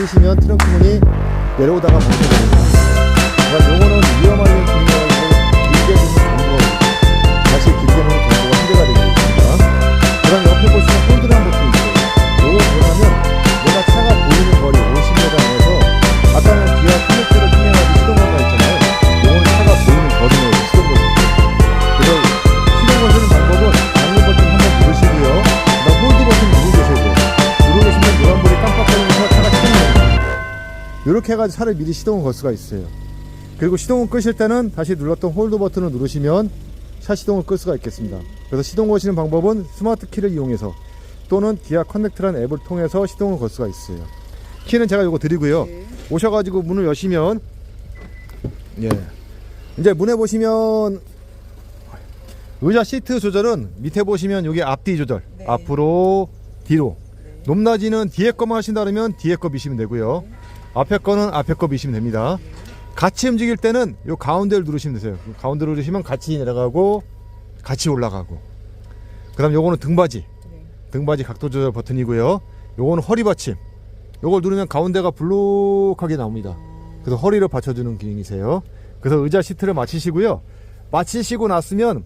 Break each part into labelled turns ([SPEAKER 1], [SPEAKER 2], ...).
[SPEAKER 1] 내리시면 트렁크 문이 내려오다가 멈춰버립니다. 그러니까 요거는 위험하게 중요하고 길게 두는 경고가 다시 길게 놓는 경고가 해제가 되게 됩니다. 그 다음 옆에 보시면 홀드라는 버튼이 있어요. 요거 보면 내가 차가 보이는 거리 50m 안에서 아까는 기아 커넥터를 통해가지고 시동을 했잖아요. 요거는 차가 보이는 거리 내에서 시동 거시죠. 그래서 시동 거시는 방법은 장르 버튼 한번 누르시고요. 그 다음 홀드 버튼 누르고 계셔야 돼요. 누르고 계시면 노란불이 깜빡거리면서 차가 시동됩니다. 이렇게 해가지고 차를 미리 시동을 걸 수가 있어요. 그리고 시동을 끄실 때는 다시 눌렀던 홀드 버튼을 누르시면 차 시동을 끌 수가 있겠습니다. 그래서 시동 거시는 방법은 스마트 키를 이용해서 또는 기아 커넥트라는 앱을 통해서 시동을 걸 수가 있어요. 키는 제가 요거 드리고요. 오셔가지고 문을 여시면 이제 문에 보시면 의자 시트 조절은 밑에 보시면 여기 앞뒤 조절, 앞으로 뒤로 높낮이는 뒤에 거만 하신다 그러면 뒤에 거 미시면 되고요. 앞에 거는 앞에 거 미시면 됩니다. 같이 움직일 때는 요 가운데를 누르시면 되세요. 가운데를 누르시면 같이 내려가고 같이 올라가고. 그 다음 요거는 등받이 각도 조절 버튼이고요. 요거는 허리 받침, 요걸 누르면 가운데가 블록하게 나옵니다. 그래서 허리를 받쳐주는 기능이세요. 그래서 의자 시트를 마치시고요. 마치시고 났으면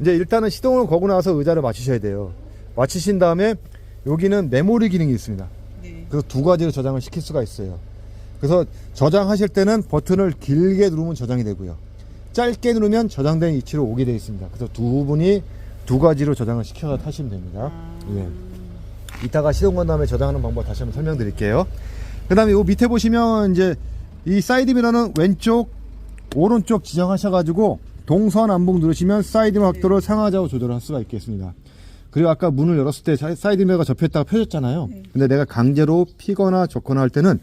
[SPEAKER 1] 이제 일단은 시동을 거고 나서 의자를 마치셔야 돼요. 마치신 다음에 여기는 메모리 기능이 있습니다. 그래서 두 가지로 저장을 시킬 수가 있어요. 그래서 저장하실 때는 버튼을 길게 누르면 저장이 되고요. 짧게 누르면 저장된 위치로 오게 되어 있습니다. 그래서 두 분이 두 가지로 저장을 시켜서 타시면 됩니다. 이따가 시동 건 다음에 저장하는 방법 다시 한번 설명드릴게요. 그 다음에 요 밑에 보시면 이제 이 사이드 미러는 왼쪽, 오른쪽 지정하셔가지고 동서남북 누르시면 사이드 미러 각도를 상하좌우 조절할 수가 있겠습니다. 그리고 아까 문을 열었을 때 사이드 미러가 접혔다가 펴졌잖아요. 근데 내가 강제로 피거나 접거나 할 때는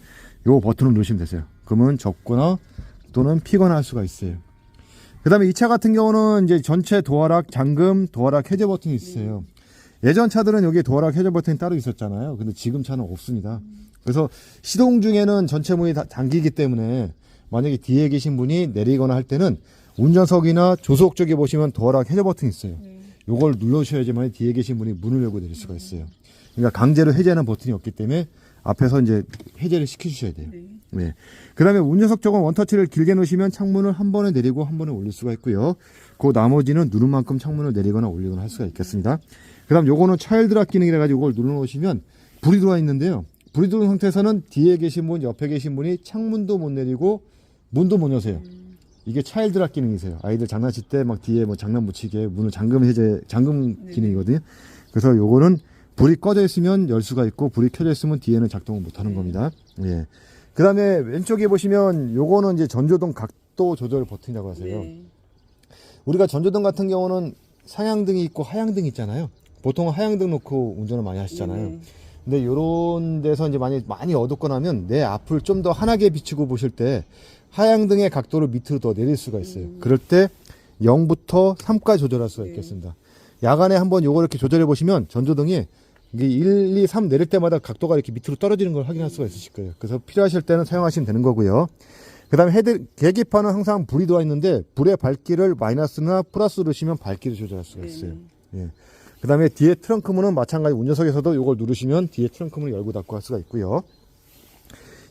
[SPEAKER 1] 요 버튼을 누르시면 되세요. 그러면 접거나 또는 피거나 할 수가 있어요. 그 다음에 이 차 같은 경우는 이제 전체 도어락 잠금, 도어락 해제 버튼이 있어요. 예전 차들은 여기에 도어락 해제 버튼이 따로 있었잖아요. 근데 지금 차는 없습니다. 그래서 시동 중에는 전체 문이 다 잠기기 때문에 만약에 뒤에 계신 분이 내리거나 할 때는 운전석이나 조수석 쪽에 보시면 도어락 해제 버튼이 있어요. 요걸 눌러주셔야지만 뒤에 계신 분이 문을 열고 내릴 수가 있어요. 그러니까 강제로 해제하는 버튼이 없기 때문에 앞에서 이제 해제를 시켜주셔야 돼요. 그 다음에 운전석 쪽은 원터치를 길게 놓으시면 창문을 한 번에 내리고 한 번에 올릴 수가 있고요. 그 나머지는 누른 만큼 창문을 내리거나 올리거나 할 수가 있겠습니다. 그 다음 요거는 차일드락 기능이라 가지고 이걸 눌러 놓으시면 불이 들어와 있는데요. 불이 들어온 상태에서는 뒤에 계신 분, 옆에 계신 분이 창문도 못 내리고 문도 못 여세요. 이게 차일드락 기능이세요. 아이들 장난칠 때 막 뒤에 뭐 장난 붙이게 문을 잠금 기능이거든요. 그래서 요거는 불이 꺼져 있으면 열 수가 있고 불이 켜져 있으면 뒤에는 작동을 못 하는 겁니다. 그 다음에 왼쪽에 보시면 요거는 이제 전조등 각도 조절 버튼이라고 하세요. 우리가 전조등 같은 경우는 상향등이 있고 하향등이 있잖아요. 보통 하향등 놓고 운전을 많이 하시잖아요. 근데 요런 데서 이제 많이 어둡거나 하면 내 앞을 좀 더 환하게 비추고 보실 때 하향등의 각도를 밑으로 더 내릴 수가 있어요. 그럴 때 0부터 3까지 조절할 수가 있겠습니다. 야간에 한번 요거 이렇게 조절해 보시면 전조등이 이게 1, 2, 3 내릴 때마다 각도가 이렇게 밑으로 떨어지는 걸 확인할 수가 있으실 거예요. 그래서 필요하실 때는 사용하시면 되는 거고요. 그 다음에 계기판은 항상 불이 들어와 있는데 불의 밝기를 마이너스나 플러스 누르시면 밝기를 조절할 수가 있어요. 그 다음에 뒤에 트렁크 문은 마찬가지 운전석에서도 요걸 누르시면 뒤에 트렁크 문을 열고 닫고 할 수가 있고요.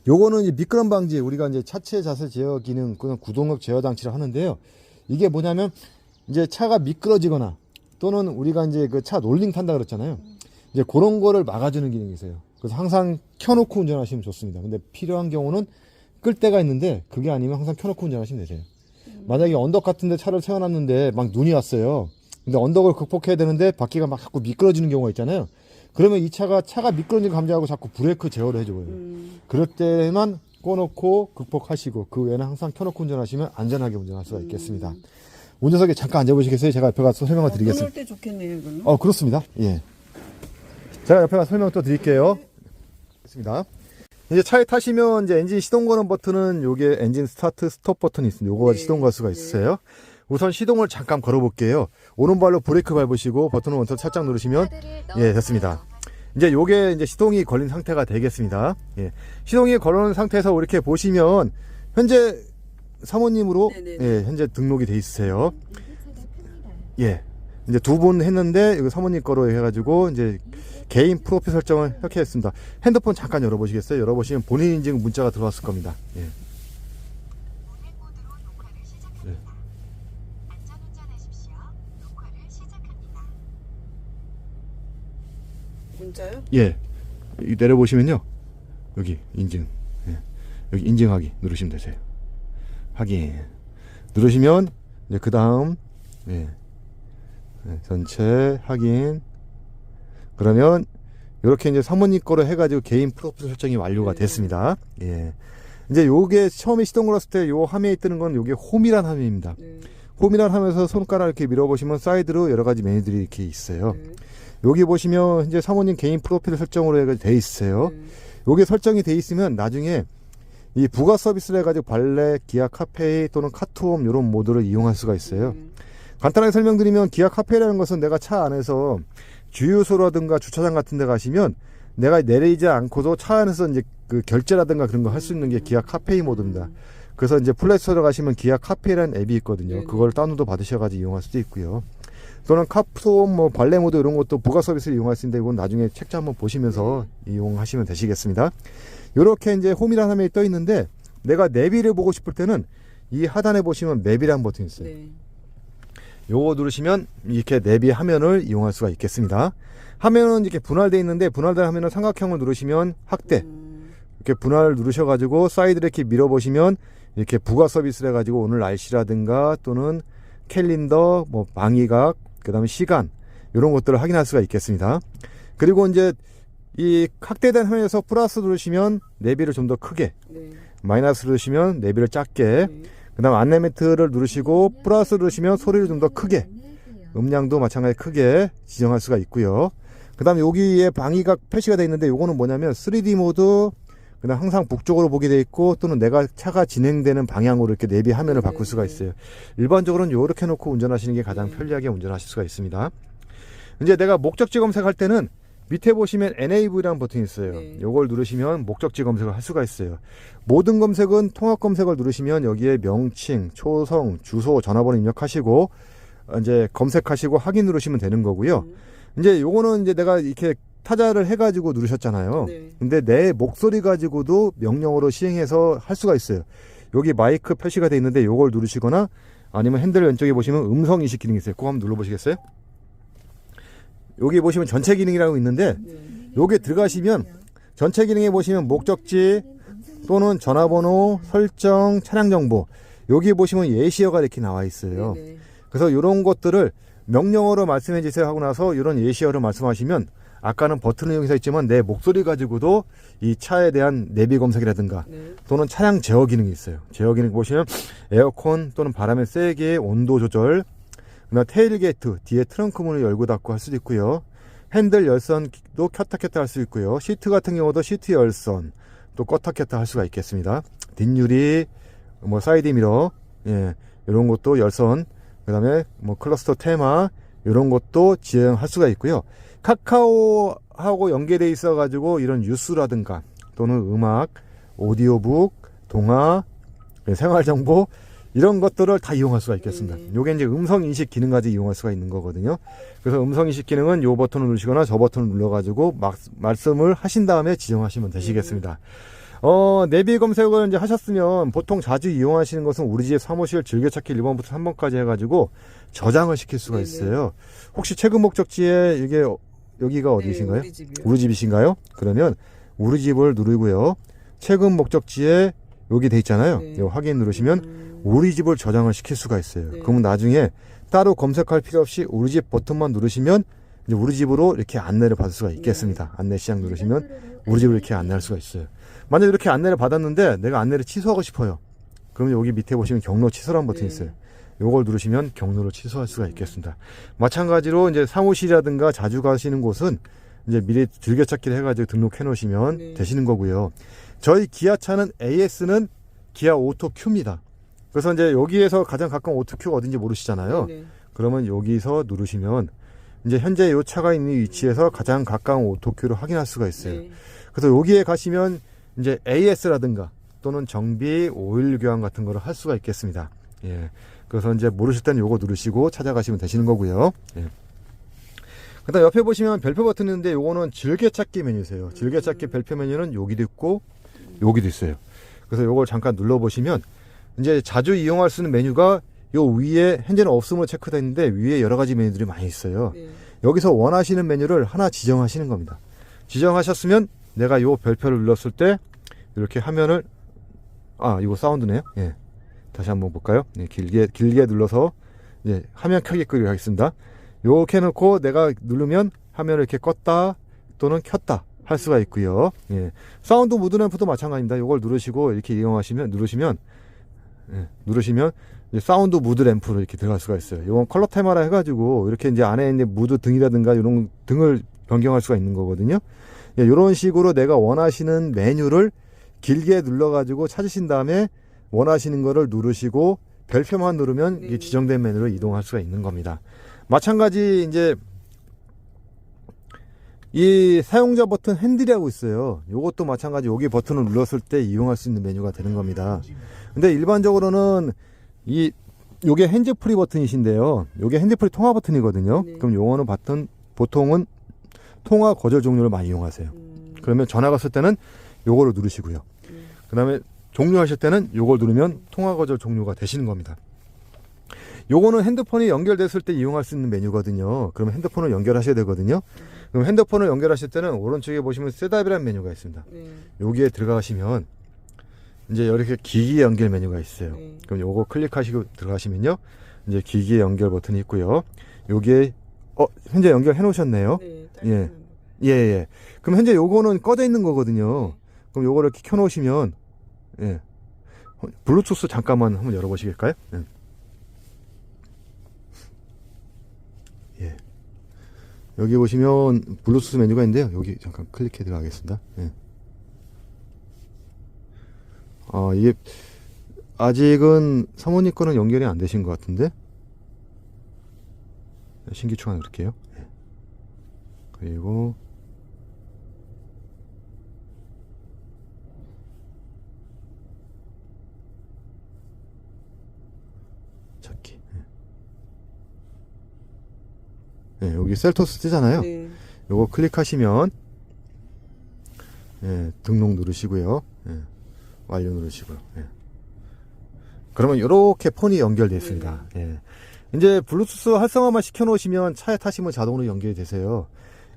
[SPEAKER 1] 요거는 이제 미끄럼 방지, 우리가 이제 차체 자세 제어 기능, 그냥 구동력 제어 장치를 하는데요. 이게 뭐냐면 이제 차가 미끄러지거나 또는 우리가 이제 그 차 롤링 탄다 그랬잖아요. 이제 그런 거를 막아주는 기능이세요. 그래서 항상 켜놓고 운전하시면 좋습니다. 근데 필요한 경우는 끌 때가 있는데 그게 아니면 항상 켜놓고 운전하시면 되세요. 만약에 언덕 같은데 차를 세워놨는데 막 눈이 왔어요. 근데 언덕을 극복해야 되는데 바퀴가 막 자꾸 미끄러지는 경우가 있잖아요. 그러면 이 차가 미끄러지는 걸 감지하고 자꾸 브레이크 제어를 해줘요. 그럴 때만 꺼놓고 극복하시고 그 외에는 항상 켜놓고 운전하시면 안전하게 운전할 수가 있겠습니다. 운전석에 잠깐 앉아보시겠어요? 제가 옆에 가서 설명을 드리겠습니다.
[SPEAKER 2] 끊을 때 좋겠네요, 이거는.
[SPEAKER 1] 그렇습니다. 제가 옆에 가서 설명 또 드릴게요. 됐습니다. 이제 차에 타시면 이제 엔진 시동 거는 버튼은 요게 엔진 스타트 스톱 버튼이 있습니다. 요거 가지고 시동 걸 수가 있어요. 우선 시동을 잠깐 걸어 볼게요. 오른발로 브레이크 밟으시고 버튼을 원터치 살짝 누르시면 됐습니다. 이제 요게 이제 시동이 걸린 상태가 되겠습니다. 시동이 걸린 상태에서 이렇게 보시면 현재 사모님으로 현재 등록이 돼 있으세요. 이제 두 분 했는데 이거 사모님 거로 해가지고 이제 개인 프로필 설정을 이렇게 했습니다. 핸드폰 잠깐 열어보시겠어요? 열어보시면 본인 인증 문자가 들어왔을 겁니다. 예.
[SPEAKER 2] 문자요?
[SPEAKER 1] 예. 이 내려보시면요. 여기 인증. 예. 여기 인증하기 누르시면 되세요. 확인. 누르시면 이제 그 다음 예. 네, 전체 확인. 그러면 이렇게 이제 사모님 거로 해가지고 개인 프로필 설정이 완료가 됐습니다. 예. 이제 요게 처음에 시동 걸었을 때 요 화면에 뜨는 건 요게 홈이란 화면입니다. 홈이란 화면에서 손가락 이렇게 밀어보시면 사이드로 여러 가지 메뉴들이 이렇게 있어요. 여기 보시면 이제 사모님 개인 프로필 설정으로 해가지고 돼 있어요. 요게 설정이 돼 있으면 나중에 이 부가 서비스를 해가지고 발레, 기아 카페이 또는 카투홈 이런 모드를 이용할 수가 있어요. 간단하게 설명드리면 기아 카페이라는 것은 내가 차 안에서 주유소라든가 주차장 같은 데 가시면 내가 내리지 않고도 차 안에서 이제 그 결제라든가 그런 거 할 수 있는 게 기아 카페이 모드입니다. 그래서 이제 플레이스토어에 가시면 기아 카페이라는 앱이 있거든요. 그걸 다운로드 받으셔가지고 이용할 수도 있고요. 또는 카푸홈 뭐 발레 모드 이런 것도 부가 서비스를 이용할 수 있는데 이건 나중에 책자 한번 보시면서 이용하시면 되시겠습니다. 이렇게 이제 홈이라는 화면이 떠 있는데 내가 내비를 보고 싶을 때는 이 하단에 보시면 맵이라는 버튼이 있어요. 요거 누르시면 이렇게 내비 화면을 이용할 수가 있겠습니다. 화면은 이렇게 분할되어 있는데 분할된 화면은 삼각형을 누르시면 확대, 이렇게 분할 누르셔가지고 사이드를 이렇게 밀어보시면 이렇게 부가 서비스를 해가지고 오늘 날씨라든가 또는 캘린더, 뭐 방위각, 그 다음에 시간 이런 것들을 확인할 수가 있겠습니다. 그리고 이제 이 확대된 화면에서 플러스 누르시면 내비를 좀 더 크게, 마이너스 누르시면 내비를 작게, 그 다음 안내 매트를 누르시고 플러스 누르시면 소리를 좀 더 크게, 음량도 마찬가지 크게 지정할 수가 있고요. 그 다음 여기에 방위각 표시가 되어 있는데 요거는 뭐냐면 3D 모드, 그 다음 항상 북쪽으로 보게 되어 있고 또는 내가 차가 진행되는 방향으로 이렇게 내비 화면을 바꿀 수가 있어요. 일반적으로는 요렇게 놓고 운전하시는 게 가장 편리하게 운전하실 수가 있습니다. 이제 내가 목적지 검색할 때는 밑에 보시면 NAV라는 버튼이 있어요. 요걸 누르시면 목적지 검색을 할 수가 있어요. 모든 검색은 통합 검색을 누르시면 여기에 명칭, 초성, 주소, 전화번호 입력하시고 이제 검색하시고 확인 누르시면 되는 거고요. 이제 요거는 이제 내가 이렇게 타자를 해가지고 누르셨잖아요. 근데 내 목소리 가지고도 명령어로 시행해서 할 수가 있어요. 여기 마이크 표시가 되어 있는데 요걸 누르시거나 아니면 핸들 왼쪽에 보시면 음성 인식 기능이 있어요. 그거 한번 눌러보시겠어요? 여기 보시면 전체 기능이라고 있는데 여기에 들어가시면 전체 기능에 보시면 목적지 또는 전화번호, 설정, 차량 정보, 여기 보시면 예시어가 이렇게 나와 있어요. 그래서 이런 것들을 명령어로 말씀해 주세요 하고 나서 이런 예시어를 말씀하시면 아까는 버튼을 이용해서 있지만 내 목소리 가지고도 이 차에 대한 내비 검색이라든가 또는 차량 제어 기능이 있어요. 제어 기능 보시면 에어컨 또는 바람의 세게, 온도 조절, 그다음 테일게이트, 뒤에 트렁크 문을 열고 닫고 할 수도 있고요. 핸들 열선도 켰다 켰다 할 수 있고요. 시트 같은 경우도 시트 열선 또 껐다 켰다 할 수가 있겠습니다. 뒷유리, 뭐 사이드 미러, 예, 이런 것도 열선, 그다음에 뭐 클러스터 테마 이런 것도 지정할 수가 있고요. 카카오하고 연계되어 있어 가지고 이런 뉴스라든가 또는 음악, 오디오북, 동화, 생활정보 이런 것들을 다 이용할 수가 있겠습니다. 요게 이제 음성 인식 기능까지 이용할 수가 있는 거거든요. 그래서 음성 인식 기능은 요 버튼을 누르시거나 저 버튼을 눌러 가지고 말씀을 하신 다음에 지정하시면 되시겠습니다. 내비 검색을 이제 하셨으면 보통 자주 이용하시는 것은 우리 집 사무실 즐겨찾기 1번부터 3번까지 해가지고 저장을 시킬 수가 있어요. 혹시 최근 목적지에 이게 여기가 어디신가요? 우리 집이신가요? 그러면 우리 집을 누르고요. 최근 목적지에 여기 돼 있잖아요. 요 확인 누르시면 우리 집을 저장을 시킬 수가 있어요. 그러면 나중에 따로 검색할 필요 없이 우리 집 버튼만 누르시면 이제 우리 집으로 이렇게 안내를 받을 수가 있겠습니다. 안내 시작 누르시면 우리 집을 이렇게 안내할 수가 있어요. 만약 이렇게 안내를 받았는데 내가 안내를 취소하고 싶어요. 그러면 여기 밑에 보시면 경로 취소라는 버튼이 있어요. 요걸 누르시면 경로를 취소할 수가 있겠습니다. 마찬가지로 이제 사무실이라든가 자주 가시는 곳은 이제 미리 즐겨찾기를 해가지고 등록해 놓으시면 되시는 거고요. 저희 기아차는 AS는 기아 오토 Q입니다. 그래서 이제 여기에서 가장 가까운 오토 Q가 어딘지 모르시잖아요. 그러면 여기서 누르시면 이제 현재 이 차가 있는 위치에서 가장 가까운 오토 Q를 확인할 수가 있어요. 그래서 여기에 가시면 이제 AS라든가 또는 정비, 오일 교환 같은 거를 할 수가 있겠습니다. 예. 그래서 이제 모르실 때는 요거 누르시고 찾아가시면 되시는 거고요. 예. 그다음 옆에 보시면 별표 버튼 있는데 요거는 즐겨찾기 메뉴세요. 즐겨찾기 별표 메뉴는 여기도 있고 여기도 있어요. 그래서 요걸 잠깐 눌러보시면 이제 자주 이용할 수 있는 메뉴가 요 위에 현재는 없음으로 체크되어 있는데 위에 여러 가지 메뉴들이 많이 있어요.
[SPEAKER 2] 네.
[SPEAKER 1] 여기서 원하시는 메뉴를 하나 지정하시는 겁니다. 지정하셨으면 내가 요 별표를 눌렀을 때 이렇게 화면을 이거 사운드네요. 예. 다시 한번 볼까요? 네, 길게 눌러서 이제 화면 켜기 끄기 하겠습니다. 요렇게 해놓고 내가 누르면 화면을 이렇게 껐다 또는 켰다 할 수가 있고요. 예. 사운드 무드 램프도 마찬가지입니다. 요걸 누르시고 이렇게 누르시면 이제 사운드 무드 램프로 이렇게 들어갈 수가 있어요. 요건 컬러 테마라 해가지고 이렇게 이제 안에 있는 무드 등이라든가 이런 등을 변경할 수가 있는 거거든요. 예, 이런 식으로 내가 원하시는 메뉴를 길게 눌러가지고 찾으신 다음에 원하시는 거를 누르시고 별표만 누르면 이 지정된 메뉴로 이동할 수가 있는 겁니다. 마찬가지 이제 이 사용자 버튼 핸들이라고 있어요. 요것도 마찬가지 여기 버튼을 눌렀을 때 이용할 수 있는 메뉴가 되는 겁니다. 근데 일반적으로는 요게 핸즈프리 버튼이신데요. 요게 핸즈프리 통화 버튼이거든요.
[SPEAKER 2] 네.
[SPEAKER 1] 그럼 요거는 보통은 통화 거절 종료를 많이 이용하세요. 그러면 전화 갔을 때는 요거를 누르시고요. 그 다음에 종료하실 때는 요걸 누르면 통화 거절 종료가 되시는 겁니다. 요거는 핸드폰이 연결됐을 때 이용할 수 있는 메뉴거든요. 그러면 핸드폰을 연결하셔야 되거든요. 그럼 핸드폰을 연결하실 때는 오른쪽에 보시면 셋업이라는 메뉴가 있습니다. 여기에 들어가시면 이제 이렇게 기기 연결 메뉴가 있어요. 그럼 요거 클릭하시고 들어가시면요. 이제 기기 연결 버튼이 있고요. 여기에 현재 연결해 놓으셨네요.
[SPEAKER 2] 네,
[SPEAKER 1] 예. 그럼 현재 요거는 꺼져 있는 거거든요. 그럼 요거를 이렇게 켜 놓으시면 블루투스 잠깐만 한번 열어 보시겠어요? 예. 여기 보시면 블루투스 메뉴가 있는데요. 여기 잠깐 클릭해 들어가겠습니다. 이게 아직은 사모님 거는 연결이 안 되신 것 같은데 신규 추가 누를게요. 그리고 찾기. 여기 셀토스 뜨잖아요.
[SPEAKER 2] 네.
[SPEAKER 1] 요거 클릭하시면 등록 누르시고요. 완료 누르시고요. 그러면 이렇게 폰이 연결되어 있습니다. 이제 블루투스 활성화만 시켜 놓으시면 차에 타시면 자동으로 연결이 되세요.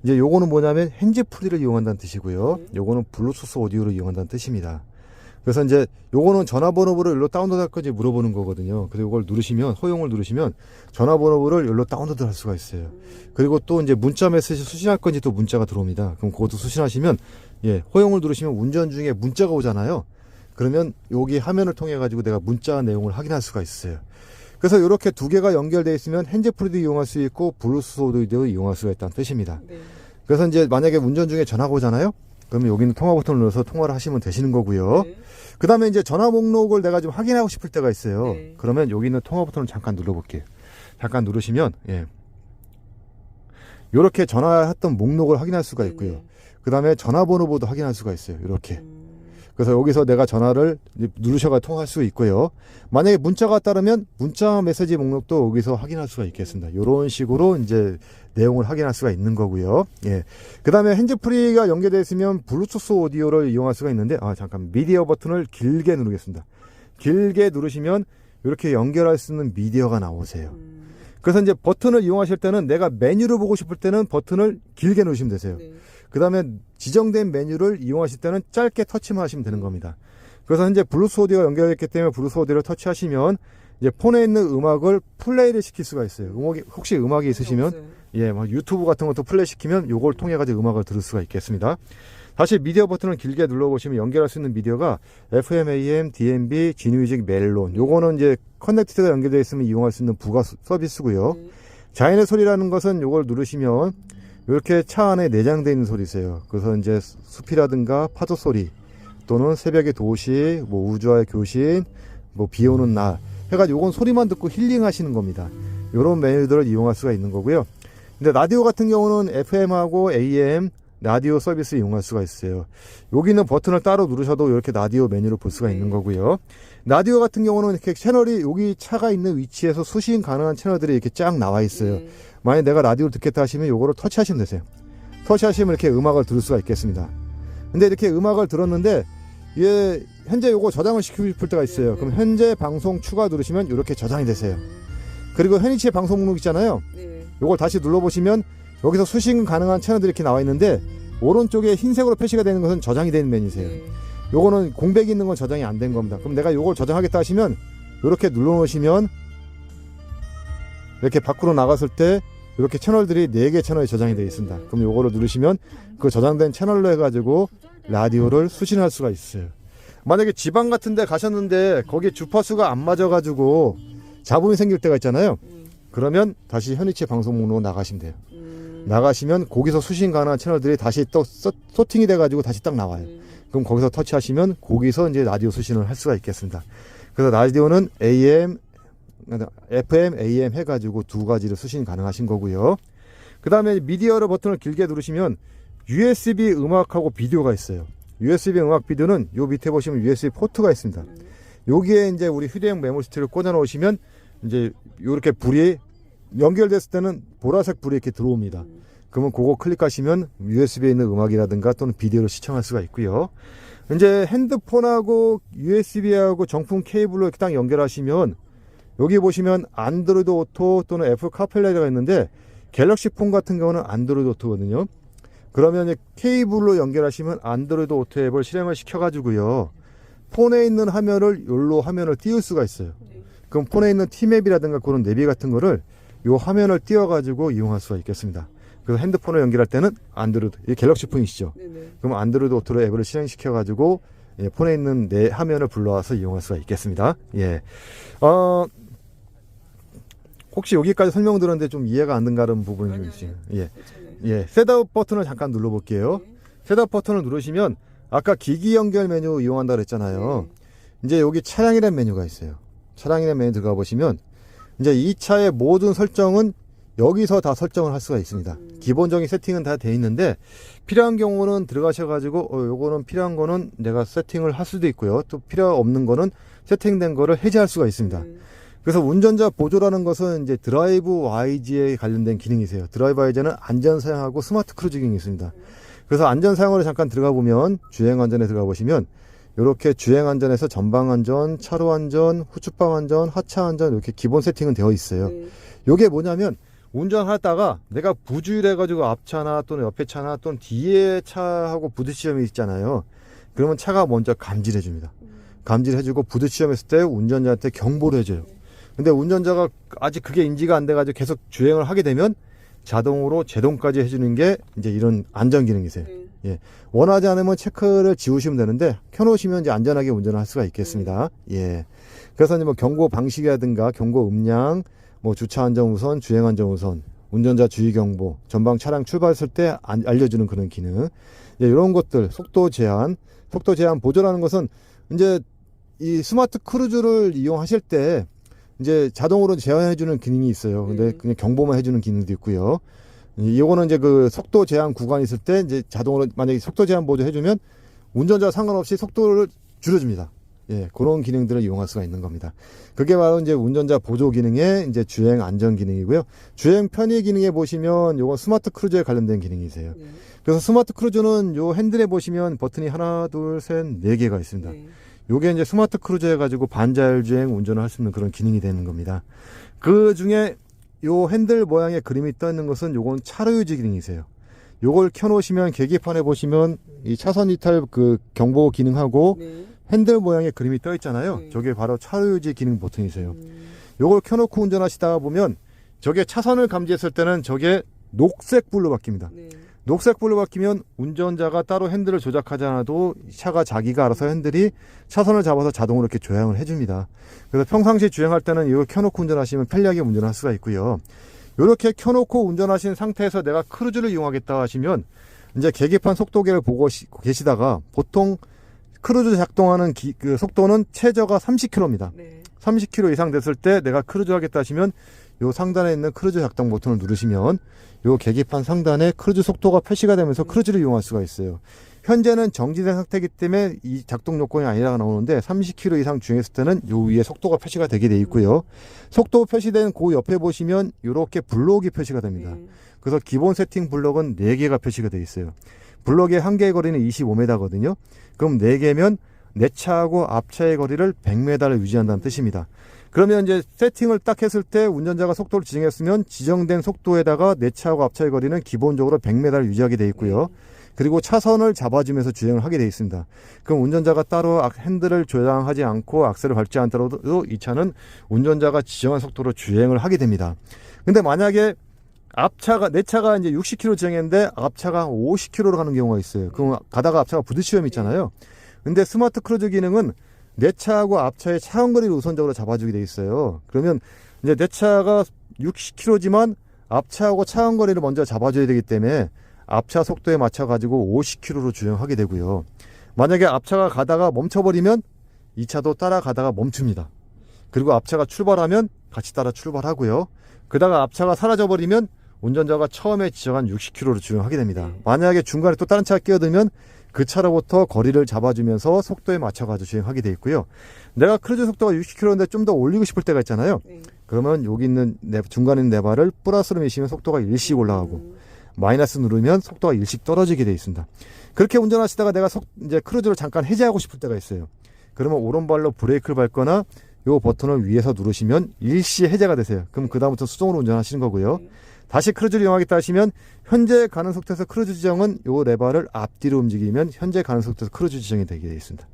[SPEAKER 1] 이제 요거는 뭐냐면 핸즈프리를 이용한다는 뜻이고요. 요거는 블루투스 오디오를 이용한다는 뜻입니다. 그래서 이제 요거는 전화번호부를 일로 다운로드 할 건지 물어보는 거거든요. 그리고 이걸 누르시면, 허용을 누르시면 전화번호부를 일로 다운로드 할 수가 있어요. 그리고 또 이제 문자 메시지 수신할 건지 또 문자가 들어옵니다. 그럼 그것도 수신하시면, 허용을 누르시면 운전 중에 문자가 오잖아요. 그러면 여기 화면을 통해 가지고 내가 문자 내용을 확인할 수가 있어요. 그래서 이렇게 두 개가 연결되어 있으면 핸즈프리도 이용할 수 있고 블루투스 오디오도 이용할 수가 있다는 뜻입니다. 그래서 이제 만약에 운전 중에 전화가 오잖아요. 그러면 여기는 통화 버튼을 눌러서 통화를 하시면 되시는 거고요. 그 다음에 이제 전화 목록을 내가 좀 확인하고 싶을 때가 있어요. 그러면 여기 있는 통화 버튼을 잠깐 눌러볼게요. 잠깐 누르시면 이렇게 전화했던 목록을 확인할 수가 있고요. 그 다음에 전화번호부도 확인할 수가 있어요. 이렇게. 그래서 여기서 내가 전화를 누르셔가 통화할 수 있고요. 만약에 문자가 따르면 문자 메시지 목록도 여기서 확인할 수가 있겠습니다. 이런 식으로 이제 내용을 확인할 수가 있는 거고요. 그 다음에 핸즈프리가 연결되어 있으면 블루투스 오디오를 이용할 수가 있는데, 잠깐 미디어 버튼을 길게 누르겠습니다. 길게 누르시면 이렇게 연결할 수 있는 미디어가 나오세요. 그래서 이제 버튼을 이용하실 때는 내가 메뉴를 보고 싶을 때는 버튼을 길게 누르시면 되세요. 그 다음에 지정된 메뉴를 이용하실 때는 짧게 터치만 하시면 되는 겁니다. 그래서 현재 블루투스 오디오가 연결됐기 때문에 블루투스 오디오를 터치하시면 이제 폰에 있는 음악을 플레이를 시킬 수가 있어요. 혹시 음악이 있으시면 막 유튜브 같은 것도 플레이 시키면 요걸 통해 가지고 음악을 들을 수가 있겠습니다. 다시 미디어 버튼을 길게 눌러보시면 연결할 수 있는 미디어가 FM, AM, DMB, G뮤직, 멜론. 요거는 이제 커넥티드가 연결되어 있으면 이용할 수 있는 부가 서비스고요. 자연의 소리라는 것은 요걸 누르시면 이렇게 차 안에 내장되어 있는 소리세요. 그래서 이제 숲이라든가 파도 소리 또는 새벽의 도시, 뭐 우주와의 교신, 뭐 비 오는 날 해가지고 요건 소리만 듣고 힐링하시는 겁니다. 요런 메뉴들을 이용할 수가 있는 거고요. 근데 라디오 같은 경우는 FM하고 AM, 라디오 서비스 이용할 수가 있어요. 여기는 버튼을 따로 누르셔도 이렇게 라디오 메뉴를 볼 수가 있는 거고요. 라디오 같은 경우는 이렇게 채널이 여기 차가 있는 위치에서 수신 가능한 채널들이 이렇게 쫙 나와 있어요. 만약 내가 라디오를 듣겠다 하시면 요거를 터치하시면 되세요. 터치하시면 이렇게 음악을 들을 수가 있겠습니다. 근데 이렇게 음악을 들었는데 이게 현재 요거 저장을 시키고 싶을 때가 있어요. 그럼 현재 방송 추가 누르시면 이렇게 저장이 되세요. 그리고 현이치의 방송 목록 있잖아요. 요걸 다시 눌러보시면 여기서 수신 가능한 채널들이 이렇게 나와 있는데 오른쪽에 흰색으로 표시가 되는 것은 저장이 되는 메뉴세요. 요거는 공백이 있는 건 저장이 안 된 겁니다. 그럼 내가 요걸 저장하겠다 하시면 이렇게 눌러놓으시면 이렇게 밖으로 나갔을 때 이렇게 채널들이 4개 채널이 저장이 되어 있습니다. 그럼 요거를 누르시면 그 저장된 채널로 해가지고 라디오를 수신할 수가 있어요. 만약에 지방 같은 데 가셨는데 거기에 주파수가 안 맞아가지고 잡음이 생길 때가 있잖아요. 그러면 다시 현이치 방송 목록으로 나가시면 돼요. 나가시면 거기서 수신 가능한 채널들이 다시 또 소팅이 돼가지고 다시 딱 나와요. 그럼 거기서 터치하시면 거기서 이제 라디오 수신을 할 수가 있겠습니다. 그래서 라디오는 AM, FM, AM 해가지고 2가지로 수신 가능하신 거고요. 그 다음에 미디어로 버튼을 길게 누르시면 USB 음악하고 비디오가 있어요. USB 음악 비디오는 요 밑에 보시면 USB 포트가 있습니다. 여기에 이제 우리 휴대용 메모리스틱을 꽂아 놓으시면 이제 요렇게 불이 연결됐을 때는 보라색 불이 이렇게 들어옵니다. 그러면 그거 클릭하시면 USB에 있는 음악이라든가 또는 비디오를 시청할 수가 있고요. 이제 핸드폰하고 USB하고 정품 케이블로 이렇게 딱 연결하시면 여기 보시면 안드로이드 오토 또는 애플 카플레이가 있는데 갤럭시 폰 같은 경우는 안드로이드 오토거든요. 그러면 케이블로 연결하시면 안드로이드 오토 앱을 실행을 시켜가지고요. 폰에 있는 화면을 여기로 화면을 띄울 수가 있어요. 그럼 폰에 있는 티맵이라든가 그런 내비 같은 거를 이 화면을 띄워가지고 이용할 수가 있겠습니다. 그래서 핸드폰을 연결할 때는 안드로이드, 이 갤럭시 폰이시죠. 그럼 안드로이드 오토로 앱을 실행시켜가지고 폰에 있는 내 화면을 불러와서 이용할 수가 있겠습니다. 예. 혹시 여기까지 설명드렸는데 좀 이해가 안 가는 부분이 좀 있어요. 예. 예. 셋업 버튼을 잠깐 눌러볼게요. 셋업 버튼을 누르시면 아까 기기 연결 메뉴 이용한다 그랬잖아요. 이제 여기 차량이라는 메뉴가 있어요. 차량이라는 메뉴 들어가 보시면 이제 이 차의 모든 설정은 여기서 다 설정을 할 수가 있습니다. 기본적인 세팅은 다 돼 있는데 필요한 경우는 들어가셔가지고 요거는 필요한 거는 내가 세팅을 할 수도 있고요. 또 필요 없는 거는 세팅된 거를 해제할 수가 있습니다. 그래서 운전자 보조라는 것은 이제 드라이브 YG에 관련된 기능이세요. 드라이브 YG는 안전 사양하고 스마트 크루즈 기능이 있습니다. 그래서 안전 사양으로 잠깐 들어가 보면 주행 안전에 들어가 보시면 이렇게 주행 안전에서 전방 안전, 차로 안전, 후측방 안전, 하차 안전 이렇게 기본 세팅은 되어 있어요. 요게 뭐냐면 운전하다가 내가 부주의해가지고 앞차나 또는 옆에 차나 또는 뒤에 차하고 부딪히점이 있잖아요. 그러면 차가 먼저 감지를 해줍니다. 감지를 해주고 부딪히점했을 때 운전자한테 경보를 해줘요. 근데 운전자가 아직 그게 인지가 안 돼가지고 계속 주행을 하게 되면 자동으로 제동까지 해주는 게 이제 이런 안전 기능이세요. 예. 원하지 않으면 체크를 지우시면 되는데 켜놓으시면 이제 안전하게 운전을 할 수가 있겠습니다. 예. 그래서 이제 뭐 경고 방식이라든가 경고 음량, 뭐 주차 안전 우선, 주행 안전 우선, 운전자 주의 경보, 전방 차량 출발했을 때 알려주는 그런 기능. 예, 이런 것들, 속도 제한 보조라는 것은 이제 이 스마트 크루즈를 이용하실 때 이제 자동으로 제한해주는 기능이 있어요. 근데 그냥 경보만 해주는 기능도 있고요. 이거는 이제 그 속도 제한 구간이 있을 때 이제 자동으로 만약에 속도 제한 보조 해주면 운전자 상관없이 속도를 줄여줍니다. 예, 그런 기능들을 이용할 수가 있는 겁니다. 그게 바로 이제 운전자 보조 기능의 이제 주행 안전 기능이고요. 주행 편의 기능에 보시면 요거 스마트 크루즈에 관련된 기능이세요. 그래서 스마트 크루즈는 요 핸들에 보시면 버튼이 하나, 둘, 셋, 4개가 있습니다. 요게 이제 스마트 크루즈 해가지고 반자율주행 운전을 할 수 있는 그런 기능이 되는 겁니다. 그 중에 요 핸들 모양의 그림이 떠 있는 것은 요건 차로 유지 기능이세요. 요걸 켜놓으시면 계기판에 보시면 이 차선 이탈 그 경보 기능하고 핸들 모양의 그림이 떠 있잖아요. 저게 바로 차로 유지 기능 버튼이세요. 요걸 켜놓고 운전하시다가 보면 저게 차선을 감지했을 때는 저게 녹색 불로 바뀝니다. 녹색 불로 바뀌면 운전자가 따로 핸들을 조작하지 않아도 차가 자기가 알아서 핸들이 차선을 잡아서 자동으로 이렇게 조향을 해줍니다. 그래서 평상시 주행할 때는 이걸 켜놓고 운전하시면 편리하게 운전할 수가 있고요. 이렇게 켜놓고 운전하신 상태에서 내가 크루즈를 이용하겠다 하시면 이제 계기판 속도계를 보고 계시다가 보통 크루즈 작동하는 그 속도는 최저가 30km입니다. 30km 이상 됐을 때 내가 크루즈 하겠다 하시면 요 상단에 있는 크루즈 작동 버튼을 누르시면 요 계기판 상단에 크루즈 속도가 표시가 되면서 크루즈를 이용할 수가 있어요. 현재는 정지된 상태이기 때문에 이 작동 요건이 아니라고 나오는데 30km 이상 주행했을 때는 요 위에 속도가 표시가 되게 돼 있고요. 속도 표시된 그 옆에 보시면 이렇게 블록이 표시가 됩니다. 그래서 기본 세팅 블록은 4개가 표시가 되어 있어요. 블록의 한 개의 거리는 25m거든요. 그럼 4개면 내 차하고 앞차의 거리를 100m를 유지한다는 뜻입니다. 그러면 이제 세팅을 딱 했을 때 운전자가 속도를 지정했으면 지정된 속도에다가 내 차하고 앞차의 거리는 기본적으로 100m를 유지하게 되어 있고요. 그리고 차선을 잡아주면서 주행을 하게 되어 있습니다. 그럼 운전자가 따로 핸들을 조장하지 않고 악셀을 밟지 않더라도 이 차는 운전자가 지정한 속도로 주행을 하게 됩니다. 근데 만약에 내 차가 이제 60km 지정했는데 앞차가 50km로 가는 경우가 있어요. 그럼 가다가 앞차가 부딪힐 위험이 있잖아요. 근데 스마트 크루즈 기능은 내 차하고 앞차의 차원거리를 우선적으로 잡아주게 돼 있어요. 그러면 이제 내 차가 60km지만 앞차하고 차원거리를 먼저 잡아줘야 되기 때문에 앞차 속도에 맞춰 가지고 50km로 주행하게 되고요. 만약에 앞차가 가다가 멈춰버리면 이 차도 따라가다가 멈춥니다. 그리고 앞차가 출발하면 같이 따라 출발하고요. 그러다가 앞차가 사라져버리면 운전자가 처음에 지정한 60km로 주행하게 됩니다. 만약에 중간에 또 다른 차가 끼어들면 그 차로부터 거리를 잡아주면서 속도에 맞춰가지고 주행하게 돼 있고요. 내가 크루즈 속도가 60km인데 좀 더 올리고 싶을 때가 있잖아요. 그러면 여기 있는 중간에 있는 레버를 플러스로 미시면 속도가 일씩 올라가고 마이너스 누르면 속도가 일씩 떨어지게 돼 있습니다. 그렇게 운전하시다가 내가 이제 크루즈를 잠깐 해제하고 싶을 때가 있어요. 그러면 오른발로 브레이크를 밟거나 요 버튼을 위에서 누르시면 일시 해제가 되세요. 그럼 그 다음부터 수동으로 운전하시는 거고요. 다시 크루즈를 이용하겠다 하시면 현재 가는 속도에서 크루즈 지정은 요 레버를 앞뒤로 움직이면 현재 가는 속도에서 크루즈 지정이 되게 되어 있습니다.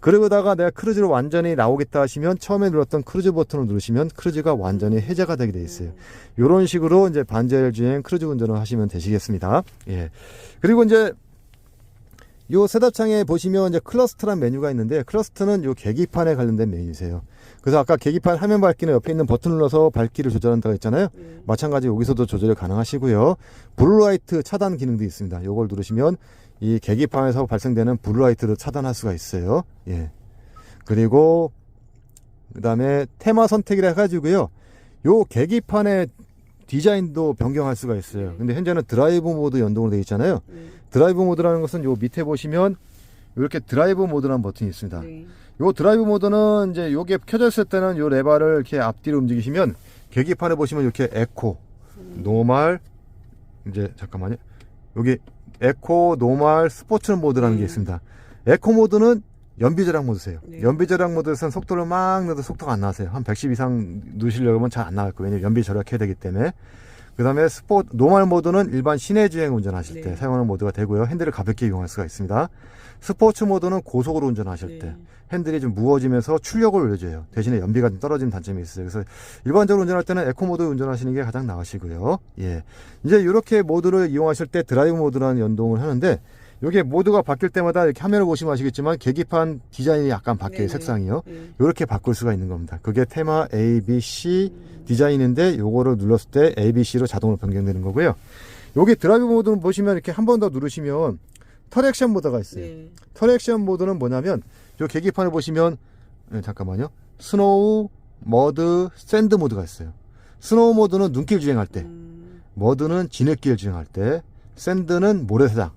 [SPEAKER 1] 그러다가 내가 크루즈로 완전히 나오겠다 하시면 처음에 눌렀던 크루즈 버튼을 누르시면 크루즈가 완전히 해제가 되게 되어 있어요. 이런 식으로 이제 반절 주행 크루즈 운전을 하시면 되시겠습니다. 예. 그리고 이제 요 셋업창에 보시면 이제 클러스트란 메뉴가 있는데 클러스트는 요 계기판에 관련된 메뉴세요. 그래서 아까 계기판 화면 밝기는 옆에 있는 버튼을 눌러서 밝기를 조절한다고 했잖아요. 마찬가지 여기서도 조절이 가능하시고요. 블루라이트 차단 기능도 있습니다. 요걸 누르시면 이 계기판에서 발생되는 블루라이트를 차단할 수가 있어요. 예. 그리고 그 다음에 테마 선택이라 해가지고요. 요 계기판의 디자인도 변경할 수가 있어요. 근데 현재는 드라이브 모드 연동으로 되어 있잖아요. 드라이브 모드라는 것은 요 밑에 보시면 이렇게 드라이브 모드라는 버튼이 있습니다. 요 드라이브 모드는 이제 요게 켜져 있을 때는 요 레버를 이렇게 앞뒤로 움직이시면 계기판에 보시면 이렇게 에코, 노멀, 이제 잠깐만요. 여기 에코, 노멀, 스포츠 모드라는 게 있습니다. 에코 모드는 연비절약 모드세요. 연비절약 모드에서는 속도를 막 넣어도 속도가 안 나세요. 한 110 이상 누시려고 하면 잘 안 나갈 거예요. 왜냐면 연비 절약해야 되기 때문에. 그 다음에 노멀 모드는 일반 시내 주행 운전하실 때 사용하는 모드가 되고요. 핸들을 가볍게 이용할 수가 있습니다. 스포츠 모드는 고속으로 운전하실 때 핸들이 좀 무거워지면서 출력을 올려줘요. 대신에 연비가 좀 떨어지는 단점이 있어요. 그래서 일반적으로 운전할 때는 에코 모드 운전하시는 게 가장 나으시고요. 예. 이제 이렇게 모드를 이용하실 때 드라이브 모드라는 연동을 하는데 이게 모드가 바뀔 때마다 이렇게 화면을 보시면 아시겠지만 계기판 디자인이 약간 바뀌어요. 색상이요. 이렇게 바꿀 수가 있는 겁니다. 그게 테마 A, B, C 디자인인데 요거를 눌렀을 때 A, B, C로 자동으로 변경되는 거고요. 여기 드라이브 모드는 보시면 이렇게 한 번 더 누르시면 터렉션 모드가 있어요. 터렉션 모드는 뭐냐면 요 계기판을 보시면 잠깐만요. 스노우, 머드, 샌드 모드가 있어요. 스노우 모드는 눈길 주행할 때, 머드는 진흙길 주행할 때, 샌드는 모래사장,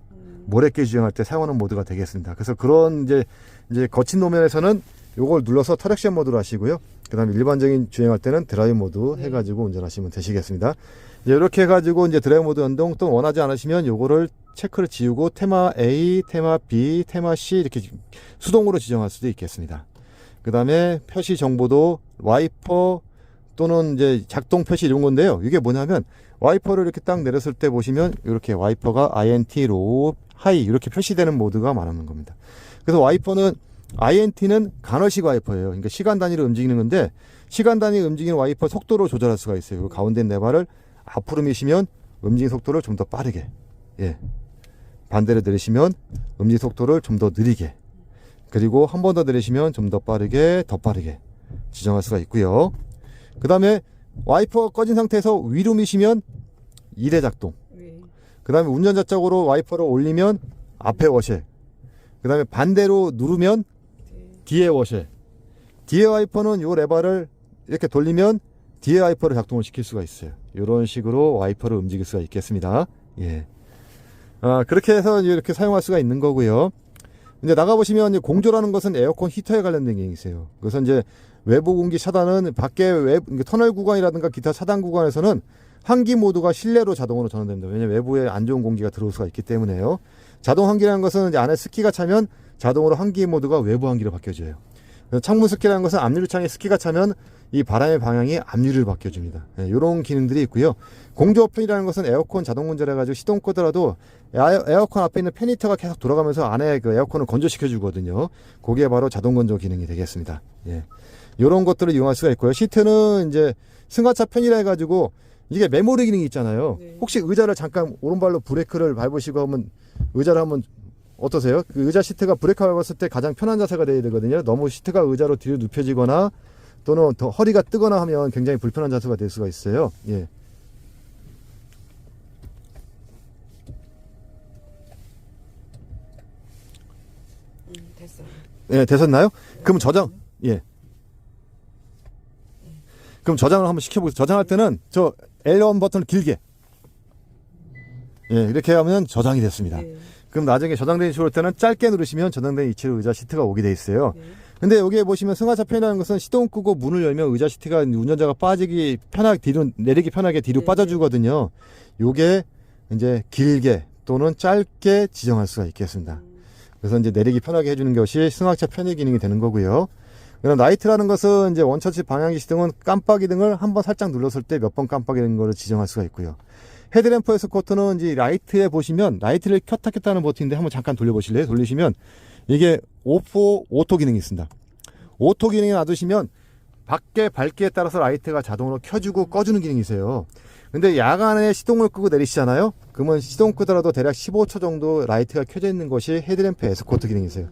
[SPEAKER 1] 모래길 주행할 때 사용하는 모드가 되겠습니다. 그래서 그런 이제 거친 노면에서는 요걸 눌러서 터렉션 모드로 하시고요. 그 다음에 일반적인 주행할 때는 드라이브 모드 해가지고 운전하시면 되시겠습니다. 이제 이렇게 해가지고 이제 드라이브 모드 연동 또 원하지 않으시면 요거를 체크를 지우고 테마 A, 테마 B, 테마 C 이렇게 수동으로 지정할 수도 있겠습니다. 그 다음에 표시 정보도 와이퍼 또는 이제 작동 표시 이런 건데요. 이게 뭐냐면 와이퍼를 이렇게 딱 내렸을 때 보시면 이렇게 와이퍼가 INT, 로우, 하이 이렇게 표시되는 모드가 말하는 겁니다. 그래서 와이퍼는 INT는 간헐식 와이퍼예요. 그러니까 시간 단위로 움직이는 건데 시간 단위 움직이는 와이퍼 속도로 조절할 수가 있어요. 그 가운데 레버를 앞으로 미시면 움직임 속도를 좀 더 빠르게, 예, 반대로 내리시면 움직임 속도를 좀 더 느리게, 그리고 한 번 더 내리시면 좀 더 빠르게, 더 빠르게 지정할 수가 있고요. 그 다음에 와이퍼가 꺼진 상태에서 위로 미시면 2대 작동. 그 다음에 운전자 쪽으로 와이퍼를 올리면 앞에 워셔. 그 다음에 반대로 누르면 뒤에 워셔. 뒤에 와이퍼는 요 레버를 이렇게 돌리면 뒤에 와이퍼를 작동을 시킬 수가 있어요. 이런 식으로 와이퍼를 움직일 수가 있겠습니다. 예. 그렇게 해서 이렇게 사용할 수가 있는 거고요. 이제 나가보시면 공조라는 것은 에어컨 히터에 관련된 게 있어요. 그래서 이제 외부 공기 차단은 밖에 터널 구간이라든가 기타 차단 구간에서는 환기 모드가 실내로 자동으로 전환됩니다. 왜냐하면 외부에 안 좋은 공기가 들어올 수가 있기 때문에요. 자동 환기라는 것은 이제 안에 습기가 차면 자동으로 환기 모드가 외부 환기로 바뀌어져요. 창문 습기라는 것은 앞유리창에 습기가 차면 이 바람의 방향이 앞유리로 바뀌어줍니다. 이런 기능들이 있고요. 공조 팬이라는 것은 에어컨 자동 건조를 해가지고 시동 끄더라도 에어컨 앞에 있는 팬 히터가 계속 돌아가면서 안에 그 에어컨을 건조시켜 주거든요. 그게 바로 자동 건조 기능이 되겠습니다. 예. 이런 것들을 이용할 수가 있고요. 시트는 이제 승하차 편이라 해가지고 이게 메모리 기능이 있잖아요. 네. 혹시 의자를 잠깐 오른발로 브레이크를 밟으시고 하면 의자를 한번 어떠세요? 그 의자 시트가 브레이크 밟았을 때 가장 편한 자세가 돼야 되거든요. 너무 시트가 의자로 뒤로 눕혀지거나 또는 더 허리가 뜨거나 하면 굉장히 불편한 자세가 될 수가 있어요. 예.
[SPEAKER 2] 됐어요.
[SPEAKER 1] 예, 됐었나요? 그럼 예. 그럼 저장을 한번 시켜보세요. 저장할 때는 저 L1 버튼을 길게. 예, 이렇게 하면 저장이 됐습니다.
[SPEAKER 2] 네.
[SPEAKER 1] 그럼 나중에 저장된 위치로 올 때는 짧게 누르시면 저장된 위치로 의자 시트가 오게 돼 있어요.
[SPEAKER 2] 네.
[SPEAKER 1] 근데 여기에 보시면 승하차 편이라는 것은 시동 끄고 문을 열면 의자 시트가 운전자가 빠지기 편하게 뒤로 내리기 편하게 뒤로
[SPEAKER 2] 네.
[SPEAKER 1] 빠져주거든요. 요게 이제 길게 또는 짧게 지정할 수가 있겠습니다. 그래서 이제 내리기 편하게 해주는 것이 승하차 편의 기능이 되는 거고요. 그럼 라이트라는 것은 이제 원터치 방향키 시동은 깜빡이 등을 한번 살짝 눌렀을 때 몇 번 깜빡이는 거를 지정할 수가 있고요. 헤드램프 에스코트는 이제 라이트에 보시면 라이트를 켰다 켰다는 버튼인데 한번 잠깐 돌려보실래요? 돌리시면 이게 오프 오토 기능이 있습니다. 오토 기능이 놔두시면 밖에 밝기에 따라서 라이트가 자동으로 켜주고 꺼주는 기능이 있어요. 근데 야간에 시동을 끄고 내리시잖아요. 그러면 시동 끄더라도 대략 15초 정도 라이트가 켜져 있는 것이 헤드램프 에스코트 기능이 있어요.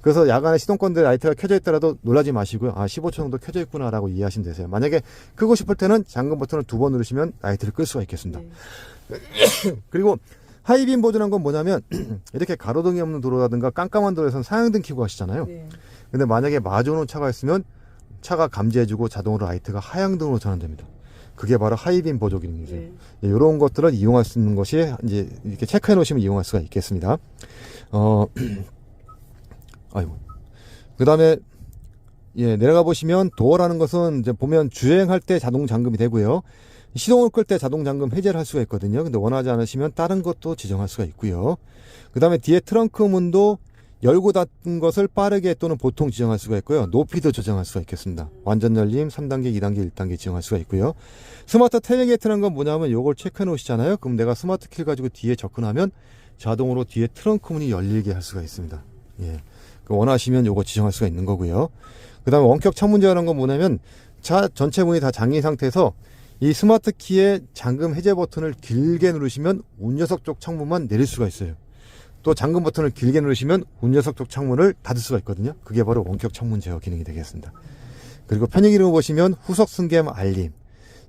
[SPEAKER 1] 그래서 야간에 시동 껐는데 라이트가 켜져 있더라도 놀라지 마시고요. 15초 정도 켜져 있구나 라고 이해하시면 되세요. 만약에 끄고 싶을 때는 잠금 버튼을 2번 누르시면 라이트를 끌 수가 있겠습니다. 네. 그리고 하이빔 보조라는 건 뭐냐면 이렇게 가로등이 없는 도로라든가 깜깜한 도로에서는 상향등 켜고 하시잖아요. 네. 근데 만약에 마주오는 차가 있으면 차가 감지해주고 자동으로 라이트가 하향등으로 전환됩니다. 그게 바로 하이빔 보조 기능이죠. 네. 이런 것들을 이용할 수 있는 것이 이제 이렇게 체크해 놓으시면 이용할 수가 있겠습니다. 아이고. 그 다음에, 예, 내려가 보시면 도어라는 것은 이제 보면 주행할 때 자동 잠금이 되고요. 시동을 끌 때 자동 잠금 해제를 할 수가 있거든요. 근데 원하지 않으시면 다른 것도 지정할 수가 있고요. 그 다음에 뒤에 트렁크 문도 열고 닫는 것을 빠르게 또는 보통 지정할 수가 있고요. 높이도 조정할 수가 있겠습니다. 완전 열림 3단계, 2단계, 1단계 지정할 수가 있고요. 스마트 테일게이트라는 건 뭐냐면 요걸 체크해 놓으시잖아요. 그럼 내가 스마트 키를 가지고 뒤에 접근하면 자동으로 뒤에 트렁크 문이 열리게 할 수가 있습니다. 예. 원하시면 요거 지정할 수가 있는 거고요. 그 다음에 원격 창문 제어라는 건 뭐냐면 차 전체 문이 다 잠긴 상태에서 이 스마트 키의 잠금 해제 버튼을 길게 누르시면 운전석 쪽 창문만 내릴 수가 있어요. 또 잠금 버튼을 길게 누르시면 운전석 쪽 창문을 닫을 수가 있거든요. 그게 바로 원격 창문 제어 기능이 되겠습니다. 그리고 편의 기능을 보시면 후석 승객 알림.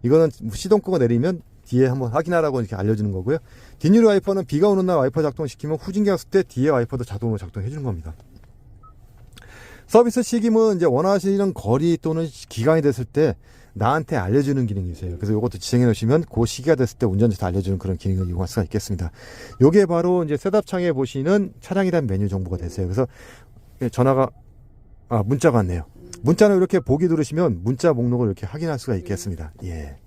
[SPEAKER 1] 이거는 시동 끄고 내리면 뒤에 한번 확인하라고 이렇게 알려주는 거고요. 뒷유리 와이퍼는 비가 오는 날 와이퍼 작동시키면 후진기 왔을 때 뒤에 와이퍼도 자동으로 작동해 주는 겁니다. 서비스 시기는 이제 원하시는 거리 또는 기간이 됐을 때 나한테 알려주는 기능이 있어요. 그래서 이것도 지정해 놓으시면 그 시기가 됐을 때 운전자한테 알려주는 그런 기능을 이용할 수가 있겠습니다. 요게 바로 이제 셋업창에 보시는 차량이란 메뉴 정보가 됐어요. 그래서 전화가 문자가 왔네요. 문자는 이렇게 보기 누르시면 문자 목록을 이렇게 확인할 수가 있겠습니다. 예.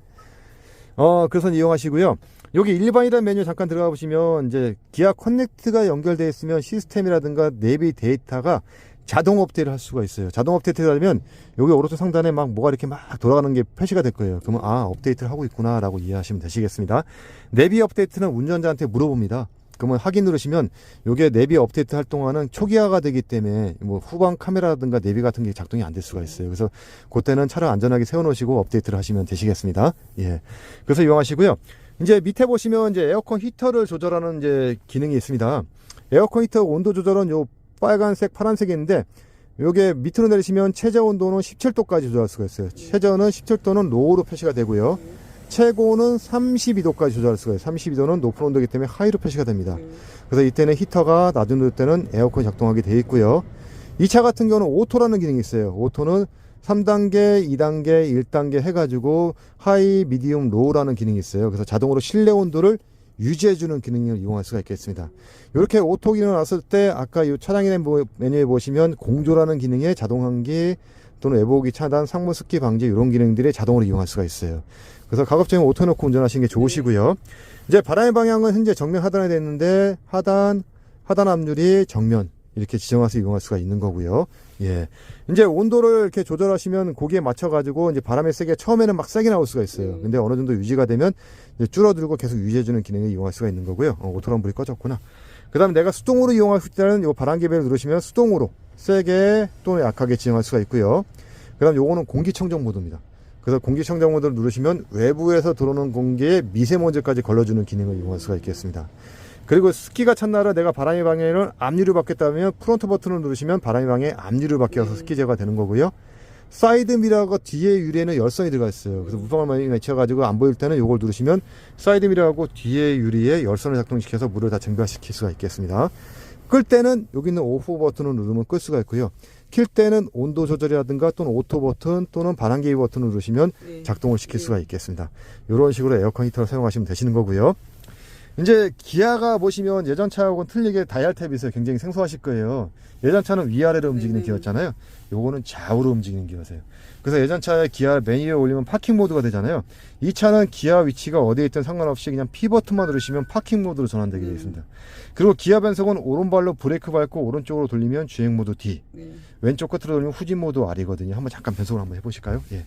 [SPEAKER 1] 그래서 이용하시고요. 여기 일반이라는 메뉴 잠깐 들어가 보시면 이제 기아 커넥트가 연결되어 있으면 시스템이라든가 내비 데이터가 자동 업데이트를 할 수가 있어요. 자동 업데이트를 하면 여기 오른쪽 상단에 막 뭐가 이렇게 막 돌아가는 게 표시가 될 거예요. 그러면 업데이트를 하고 있구나 라고 이해하시면 되시겠습니다. 내비 업데이트는 운전자한테 물어봅니다. 그러면 확인 누르시면 요게 내비 업데이트 할 동안은 초기화가 되기 때문에 뭐 후방 카메라라든가 내비 같은 게 작동이 안 될 수가 있어요. 그래서 그때는 차를 안전하게 세워 놓으시고 업데이트를 하시면 되시겠습니다. 예. 그래서 이용하시고요. 이제 밑에 보시면 이제 에어컨 히터를 조절하는 이제 기능이 있습니다. 에어컨 히터 온도 조절은 요 빨간색, 파란색이 있는데 요게 밑으로 내리시면 최저 온도는 17도까지 조절할 수가 있어요. 최저는 17도는 로우로 표시가 되고요. 최고는 32도까지 조절할 수가 있어요. 32도는 높은 온도이기 때문에 하이로 표시가 됩니다. 그래서 이때는 히터가 낮은 온도 때는 에어컨이 작동하게 되어 있고요. 이 차 같은 경우는 오토라는 기능이 있어요. 오토는 3단계, 2단계, 1단계 해가지고 하이, 미디움, 로우라는 기능이 있어요. 그래서 자동으로 실내 온도를 유지해주는 기능을 이용할 수가 있겠습니다. 이렇게 오토 기능을 놨을 때 아까 이 차량의 메뉴에 보시면 공조라는 기능에 자동 환기 또는 외부기 차단, 상무 습기 방지 이런 기능들이 자동으로 이용할 수가 있어요. 그래서 가급적이면 오토 놓고 운전하시는 게 좋으시고요. 이제 바람의 방향은 현재 정면 하단에 되어 있는데 하단 압률이 정면 이렇게 지정해서 이용할 수가 있는 거고요. 예. 이제 온도를 이렇게 조절하시면 거기에 맞춰가지고 이제 바람이 세게 처음에는 막 세게 나올 수가 있어요. 근데 어느 정도 유지가 되면 이제 줄어들고 계속 유지해주는 기능을 이용할 수가 있는 거고요. 오토란 불이 꺼졌구나. 그 다음에 내가 수동으로 이용할 때는 이 바람개비를 누르시면 수동으로 세게 또는 약하게 지정할 수가 있고요. 그 다음 요거는 공기청정 모드입니다. 그래서 공기청정 모드를 누르시면 외부에서 들어오는 공기에 미세먼지까지 걸러주는 기능을 이용할 수가 있겠습니다. 그리고 습기가 찬 날은 내가 바람의 방향을 앞유를 받겠다면 프론트 버튼을 누르시면 바람의 방향에 앞유를 바뀌어서 습기 제거가 되는 거고요. 사이드 미러가 뒤에 유리에는 열선이 들어가 있어요. 그래서 무방을 많이 맺혀가지고 안 보일 때는 이걸 누르시면 사이드 미러하고 뒤에 유리에 열선을 작동시켜서 물을 다 증발시킬 수가 있겠습니다. 끌 때는 여기 있는 오프 버튼을 누르면 끌 수가 있고요. 킬 때는 온도 조절이라든가 또는 오토 버튼 또는 반환기 버튼을 누르시면 작동을 시킬 수가 있겠습니다. 이런 식으로 에어컨 히터를 사용하시면 되시는 거고요. 이제 기아가 보시면 예전 차하고는 틀리게 다이얼 탭이 있어요. 굉장히 생소하실 거예요. 예전 차는 위아래로 움직이는 기어였잖아요. 요거는 좌우로 움직이는 기어세요. 그래서 예전 차에 기아 메뉴에 올리면 파킹 모드가 되잖아요. 이 차는 기아 위치가 어디에 있든 상관없이 그냥 P 버튼만 누르시면 파킹 모드로 전환되게 되어 있습니다. 그리고 기아 변속은 오른발로 브레이크 밟고 오른쪽으로 돌리면 주행 모드 D, 왼쪽 끝으로 돌리면 후진 모드 R이거든요. 한번 잠깐 변속을 한번 해보실까요? 예.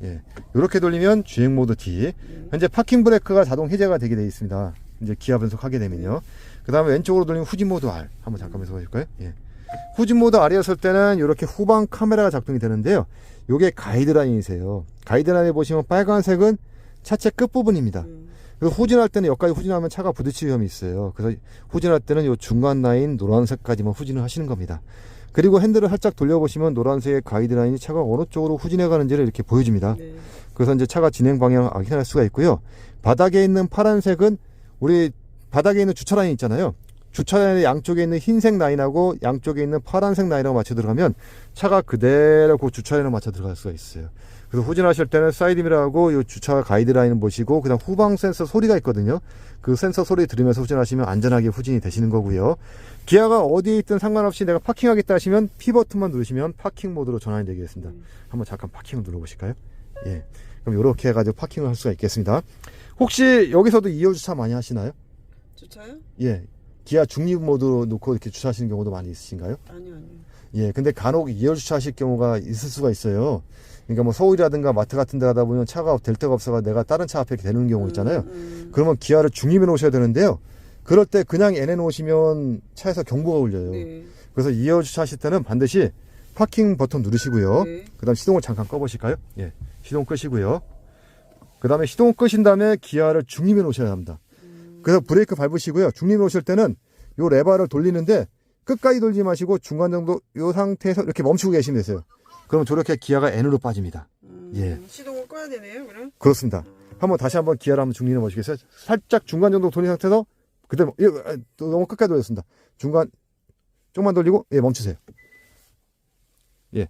[SPEAKER 1] 예, 이렇게 돌리면 주행 모드 D. 현재 파킹 브레이크가 자동 해제가 되게 되어 있습니다. 이제 기아 변속하게 되면요. 그 다음에 왼쪽으로 돌리면 후진 모드 R. 한번 잠깐 변속해 줄까요? 예. 후진 모드 R이었을 때는 이렇게 후방 카메라가 작동이 되는데요. 요게 가이드라인이세요. 가이드라인에 보시면 빨간색은 차체 끝부분입니다. 그래서 후진할 때는 여기까지 후진하면 차가 부딪힐 위험이 있어요. 그래서 후진할 때는 요 중간 라인 노란색까지만 후진을 하시는 겁니다. 그리고 핸들을 살짝 돌려보시면 노란색의 가이드라인이 차가 어느 쪽으로 후진해 가는지를 이렇게 보여줍니다. 그래서 이제 차가 진행 방향을 확인할 수가 있고요. 바닥에 있는 파란색은 우리 바닥에 있는 주차 라인 있잖아요. 주차 라인의 양쪽에 있는 흰색 라인하고 양쪽에 있는 파란색 라인하고 맞춰 들어가면 차가 그대로 그 주차 라인을 맞춰 들어갈 수가 있어요. 그래서 후진하실 때는 사이드 미러하고 이 주차 가이드라인을 보시고 그다음 후방 센서 소리가 있거든요. 그 센서 소리 들으면서 후진하시면 안전하게 후진이 되시는 거고요. 기아가 어디에 있든 상관없이 내가 파킹하겠다 하시면 P 버튼만 누르시면 파킹 모드로 전환이 되겠습니다. 한번 잠깐 파킹을 눌러보실까요? 예. 그럼 이렇게 해가지고 파킹을 할 수가 있겠습니다. 혹시 여기서도 2호 주차 많이 하시나요?
[SPEAKER 2] 주차요?
[SPEAKER 1] 예. 기아 중립 모드로 놓고 이렇게 주차하시는 경우도 많이 있으신가요?
[SPEAKER 2] 아니요.
[SPEAKER 1] 예. 근데 간혹 2호 주차하실 경우가 있을 수가 있어요. 그러니까 뭐 서울이라든가 마트 같은 데 가다 보면 차가 될 데가 없어가 내가 다른 차 앞에 대는 경우 있잖아요. 그러면 기아를 중립에 놓으셔야 되는데요. 그럴 때 그냥 N에 놓으시면 차에서 경보가 울려요. 그래서 2호 주차하실 때는 반드시 파킹 버튼 누르시고요. 그 다음 시동을 잠깐 꺼보실까요? 예. 시동 끄시고요. 그 다음에 시동 끄신 다음에 기아를 중립에 놓으셔야 합니다. 그래서 브레이크 밟으시고요. 중립에 놓으실 때는 요 레버를 돌리는데 끝까지 돌리지 마시고 중간 정도 요 상태에서 이렇게 멈추고 계시면 되세요. 그럼 저렇게 기아가 N으로 빠집니다. 예.
[SPEAKER 2] 시동을 꺼야 되네요, 그럼?
[SPEAKER 1] 그렇습니다. 다시 한번 기아를 한번 중립에 보시겠어요? 살짝 중간 정도 돌린 상태에서 그대로 너무 끝까지 돌렸습니다. 중간 조금만 돌리고 예, 멈추세요. 예.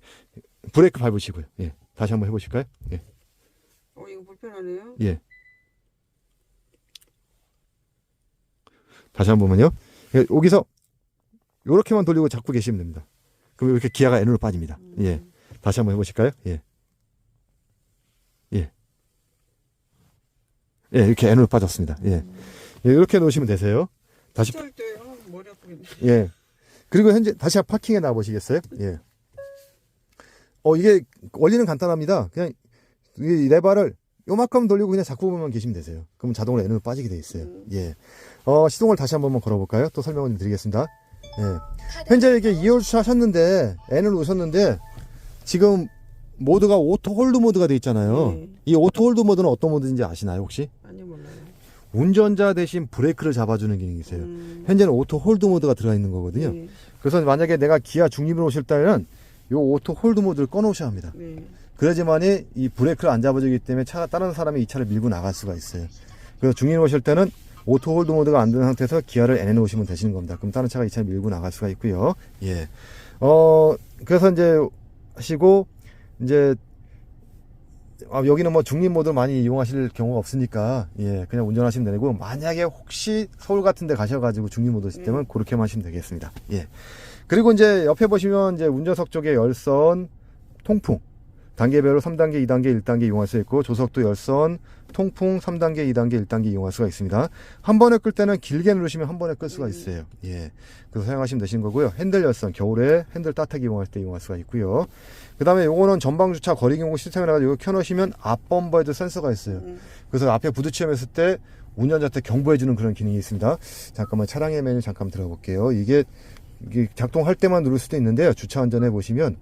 [SPEAKER 1] 브레이크 밟으시고요. 예. 다시 한번 해보실까요? 예.
[SPEAKER 2] 이거 불편하네요.
[SPEAKER 1] 예. 다시 한 번만요. 예, 여기서 이렇게만 돌리고 잡고 계시면 됩니다. 그럼 이렇게 기아가 N으로 빠집니다. 예. 다시 한번 해보실까요? 예. 예. 예, 이렇게 N으로 빠졌습니다. 예. 예, 이렇게 놓으시면 되세요. 다시.
[SPEAKER 2] 할 때, 머리 아프겠네.
[SPEAKER 1] 예. 그리고 현재 다시 파킹에 나와보시겠어요? 예. 이게 원리는 간단합니다. 그냥 이 레버를 요만큼 돌리고 그냥 잡고 보면 계시면 되세요. 그럼 자동으로 N으로 빠지게 돼 있어요. 예. 시동을 다시 한번 걸어볼까요? 또 설명을 좀 드리겠습니다. 예. 현재 이게 2월 주차 하셨는데 N을 놓으셨는데 지금 모드가 오토 홀드 모드가 돼 있잖아요. 이 오토 홀드 모드는 어떤 모드인지 아시나요 혹시?
[SPEAKER 2] 아니요, 몰라요.
[SPEAKER 1] 운전자 대신 브레이크를 잡아주는 기능이 있어요. 현재는 오토 홀드 모드가 들어가 있는 거거든요. 그래서 만약에 내가 기아 중립으로 오실 때는 이 오토 홀드 모드를 꺼놓으셔야 합니다. 그래야지만이 이 브레이크를 안 잡아주기 때문에 다른 사람이 이 차를 밀고 나갈 수가 있어요. 그래서 중립으로 오실 때는 오토 홀드 모드가 안 된 상태에서 기아를 N에 놓으시면 되시는 겁니다. 그럼 다른 차가 이 차를 밀고 나갈 수가 있고요. 예. 그래서 이제 하시고 이제 여기는 뭐 중립 모드 많이 이용하실 경우가 없으니까 예 그냥 운전하시면 되고, 만약에 혹시 서울 같은 데 가셔가지고 중립 모드 시스템은 그렇게만 하시면 되겠습니다. 예. 그리고 이제 옆에 보시면 이제 운전석 쪽에 열선, 통풍 단계별로 3단계, 2단계, 1단계 이용할 수 있고, 조석도 열선, 통풍 3단계, 2단계, 1단계 이용할 수가 있습니다. 한 번에 끌 때는 길게 누르시면 한 번에 끌 수가 있어요. 예. 그래서 사용하시면 되시는 거고요. 핸들 열선, 겨울에 핸들 따뜻하게 이용할 때 이용할 수가 있고요. 그 다음에 요거는 전방 주차 거리 경고 시스템이라 가지고 켜놓으시면 앞 범버에도 센서가 있어요. 그래서 앞에 부딪히면서 때 운전자한테 경보해주는 그런 기능이 있습니다. 잠깐만 차량의 메뉴 잠깐 들어가 볼게요. 이게 작동할 때만 누를 수도 있는데요. 주차 운전해 보시면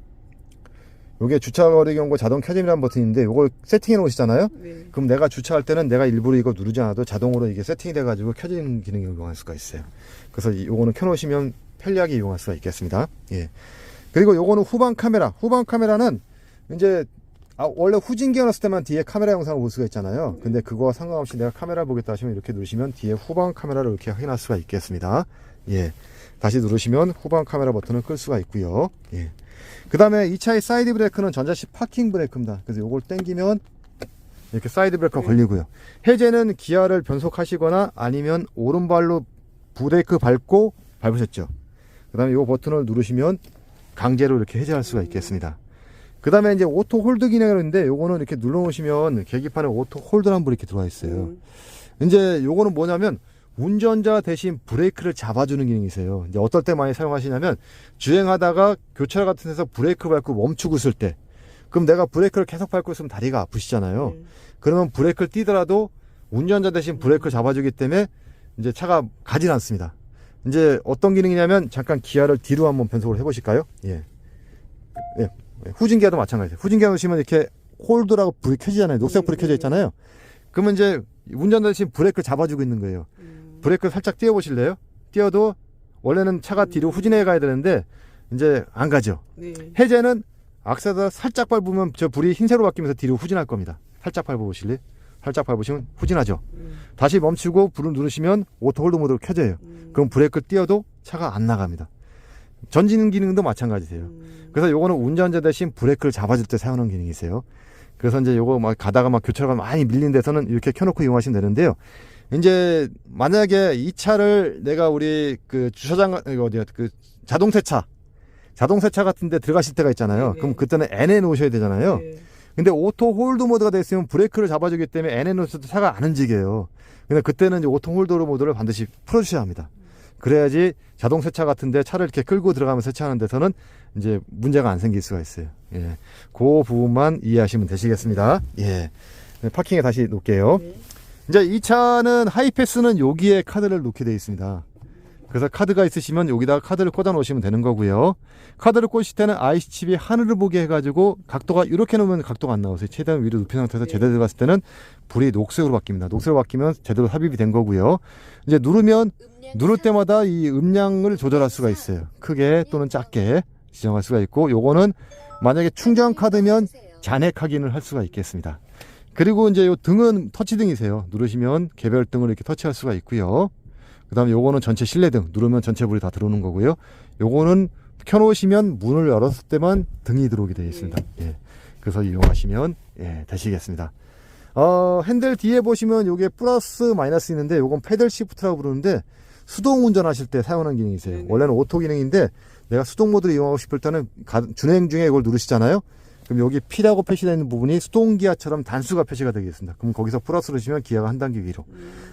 [SPEAKER 1] 요게 주차 거리 경고 자동 켜짐이라는 버튼인데, 요걸 세팅해 놓으시잖아요.
[SPEAKER 2] 네.
[SPEAKER 1] 그럼 내가 주차할 때는 내가 일부러 이거 누르지 않아도 자동으로 이게 세팅이 돼 가지고 켜지는 기능을 이용할 수가 있어요. 그래서 요거는 켜 놓으시면 편리하게 이용할 수가 있겠습니다. 예. 그리고 요거는 후방 카메라. 후방 카메라는 이제 원래 후진기 넣었을 때만 뒤에 카메라 영상을 볼 수가 있잖아요. 근데 그거와 상관없이 내가 카메라 보겠다 하시면 이렇게 누르시면 뒤에 후방 카메라를 이렇게 확인할 수가 있겠습니다. 예. 다시 누르시면 후방 카메라 버튼을 끌 수가 있고요. 예. 그 다음에 이 차의 사이드 브레이크는 전자식 파킹 브레이크입니다. 그래서 요걸 당기면 이렇게 사이드 브레이크가 걸리고요. 해제는 기아를 변속하시거나 아니면 오른발로 브레이크 밟고 밟으셨죠. 그 다음에 요 버튼을 누르시면 강제로 이렇게 해제할 수가 있겠습니다. 그 다음에 이제 오토 홀드 기능이 있는데, 요거는 이렇게 눌러놓으시면 계기판에 오토 홀드라는 불이 이렇게 들어와 있어요. 이제 요거는 뭐냐면 운전자 대신 브레이크를 잡아주는 기능이 있어요. 이제 어떨 때 많이 사용하시냐면, 주행하다가 교차로 같은 데서 브레이크 밟고 멈추고 있을 때, 그럼 내가 브레이크를 계속 밟고 있으면 다리가 아프시잖아요. 그러면 브레이크를 띄더라도 운전자 대신 브레이크를 잡아주기 때문에 이제 차가 가진 않습니다. 이제 어떤 기능이냐면, 잠깐 기아를 뒤로 한번 변속을 해보실까요? 예. 예. 후진기아도 마찬가지예요. 후진기아 놓으시면 이렇게 홀드라고 불이 켜지잖아요. 녹색 불이 켜져 있잖아요. 그러면 이제 운전자 대신 브레이크를 잡아주고 있는 거예요. 브레이크 살짝 띄워보실래요? 띄워도 원래는 차가 뒤로 후진해 가야 되는데 이제 안 가죠.
[SPEAKER 2] 네.
[SPEAKER 1] 해제는 악셀을 살짝 밟으면 저 불이 흰색으로 바뀌면서 뒤로 후진할 겁니다. 살짝 밟아보실래요? 살짝 밟으시면 후진하죠. 다시 멈추고 불을 누르시면 오토 홀드 모드로 켜져요. 그럼 브레이크를 띄워도 차가 안 나갑니다. 전진 기능도 마찬가지세요. 그래서 요거는 운전자 대신 브레이크를 잡아줄 때 사용하는 기능이 있어요. 그래서 이제 요거 막 가다가 막 교차로가 많이 밀린 데서는 이렇게 켜놓고 이용하시면 되는데요. 이제 만약에 이 차를 내가 우리 그 주차장 이거 어디야 그 자동 세차 같은 데 들어가실 때가 있잖아요.
[SPEAKER 2] 네.
[SPEAKER 1] 그럼 그때는 N에 놓으셔야 되잖아요.
[SPEAKER 2] 네.
[SPEAKER 1] 근데 오토 홀드 모드가 돼 있으면 브레이크를 잡아주기 때문에 N에 놓으셔도 차가 안 움직여요. 근데 그때는 이제 오토 홀드 모드를 반드시 풀어주셔야 합니다. 그래야지 자동 세차 같은데 차를 이렇게 끌고 들어가면서 세차하는 데서는 이제 문제가 안 생길 수가 있어요. 예. 그 부분만 이해하시면 되시겠습니다. 예. 파킹에 다시 놓을게요.
[SPEAKER 2] 네.
[SPEAKER 1] 이제 이 차는 하이패스는 여기에 카드를 놓게 되어 있습니다. 그래서 카드가 있으시면 여기다가 카드를 꽂아 놓으시면 되는 거고요. 카드를 꽂으실 때는 IC 칩이 하늘을 보게 해가지고 각도가 이렇게 놓으면 각도가 안 나오세요. 최대한 위로 눕힌 상태에서 제대로 들어갔을 때는 불이 녹색으로 바뀝니다. 녹색으로 바뀌면 제대로 삽입이 된 거고요. 이제 누르면 누를 때마다 이 음량을 조절할 수가 있어요. 크게 또는 작게 지정할 수가 있고, 요거는 만약에 충전 카드면 잔액 확인을 할 수가 있겠습니다. 그리고 이제 요 등은 터치등이세요. 누르시면 개별 등을 이렇게 터치할 수가 있고요. 그 다음에 요거는 전체 실내등, 누르면 전체 불이 다 들어오는 거고요. 요거는 켜놓으시면 문을 열었을 때만 등이 들어오게 되어 있습니다. 예. 그래서 이용하시면 되시겠습니다. 핸들 뒤에 보시면 요게 플러스 마이너스 있는데, 요건 패들 시프트라고 부르는데 수동 운전하실 때 사용하는 기능이세요. 원래는 오토 기능인데 내가 수동 모드를 이용하고 싶을 때는 준행 중에 이걸 누르시잖아요. 그럼 여기 P라고 표시되어 있는 부분이 수동 기아처럼 단수가 표시가 되겠습니다. 그럼 거기서 플러스 누르시면 기아가 한 단계 위로,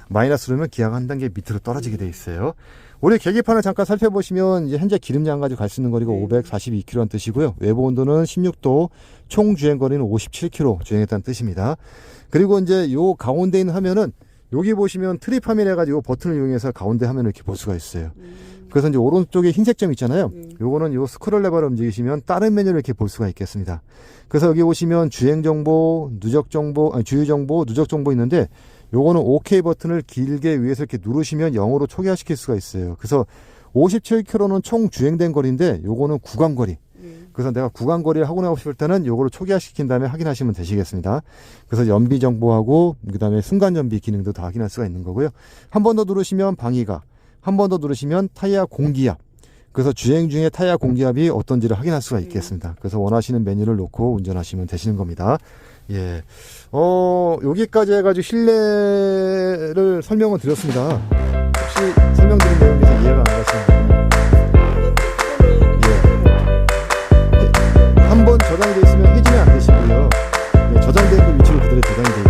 [SPEAKER 1] 마이너스 누르면 기아가 한 단계 밑으로 떨어지게 되어 있어요. 우리 계기판을 잠깐 살펴보시면 이제 현재 기름량 가지고 갈 수 있는 거리가 542km라는 뜻이고요. 외부 온도는 16도, 총 주행 거리는 57km 주행했다는 뜻입니다. 그리고 이제 요 가운데 있는 화면은 여기 보시면 트립 화면 해가지고 버튼을 이용해서 가운데 화면을 이렇게 볼 수가 있어요. 그래서 이제 오른쪽에 흰색 점 있잖아요. 요거는 요 스크롤 레버를 움직이시면 다른 메뉴를 이렇게 볼 수가 있겠습니다. 그래서 여기 보시면 주행 정보, 누적 정보, 주유 정보, 누적 정보 있는데, 요거는 OK 버튼을 길게 위에서 이렇게 누르시면 0으로 초기화시킬 수가 있어요. 그래서 57km는 총 주행된 거리인데, 요거는 구간 거리. 그래서 내가 구간 거리를 하고 나고 싶을 때는 요거를 초기화시킨 다음에 확인하시면 되시겠습니다. 그래서 연비 정보하고 그 다음에 순간 연비 기능도 다 확인할 수가 있는 거고요. 한 번 더 누르시면 방위가, 한 번 더 누르시면 타이어 공기압, 그래서 주행 중에 타이어 공기압이 어떤지를 확인할 수가 있겠습니다. 그래서 원하시는 메뉴를 놓고 운전하시면 되시는 겁니다. 예. 여기까지 해가지고 실내를 설명을 드렸습니다. 혹시 설명드린 내용에서 이해가 안 가시는 분은 한 번 저장이 되어 있으면 해지는 안 되시고요. 예, 저장된 그 위치로 그대로 저장이 되어